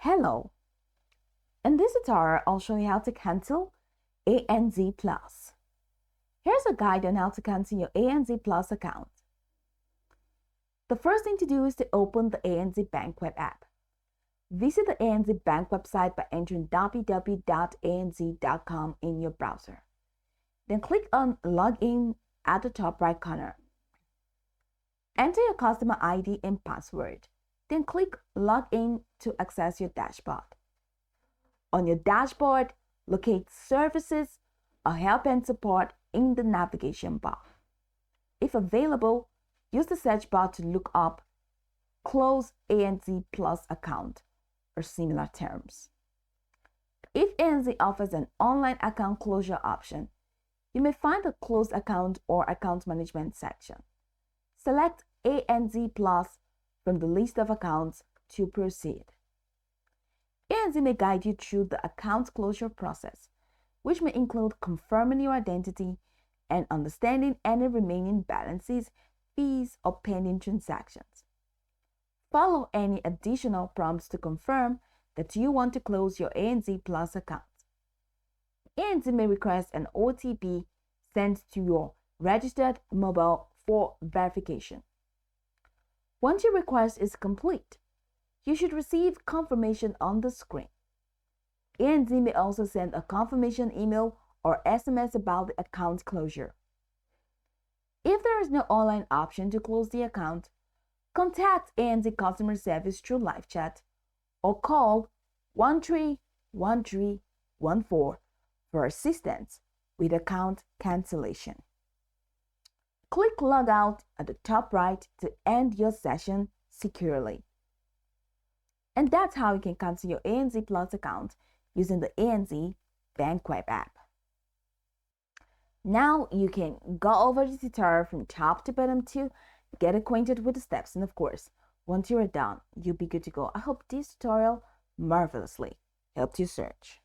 Hello! In this tutorial, I'll show you how to cancel ANZ Plus. Here's a guide on how to cancel your ANZ Plus account. The first thing to do is to open the ANZ Bank web app. Visit the ANZ Bank website by entering www.anz.com in your browser. Then click on Login at the top right corner. Enter your customer ID and password. Then click Login to access your dashboard. On your dashboard, locate Services or Help and Support in the navigation bar. If available, use the search bar to look up Close ANZ Plus account or similar terms. If ANZ offers an online account closure option, you may find the Close Account or Account Management section. Select ANZ Plus from the list of accounts to proceed. ANZ may guide you through the account closure process, which may include confirming your identity and understanding any remaining balances, fees, or pending transactions. Follow any additional prompts to confirm that you want to close your ANZ Plus account. ANZ may request an OTP sent to your registered mobile for verification. Once your request is complete, you should receive confirmation on the screen. ANZ may also send a confirmation email or SMS about the account closure. If there is no online option to close the account, contact ANZ customer service through live chat or call 131314 for assistance with account cancellation. Click Log Out at the top right to end your session securely. And that's how you can cancel your ANZ Plus account using the ANZ Bank web app. Now you can go over the tutorial from top to bottom to get acquainted with the steps, and of course, once you are done, you'll be good to go. I hope this tutorial marvelously helped you search.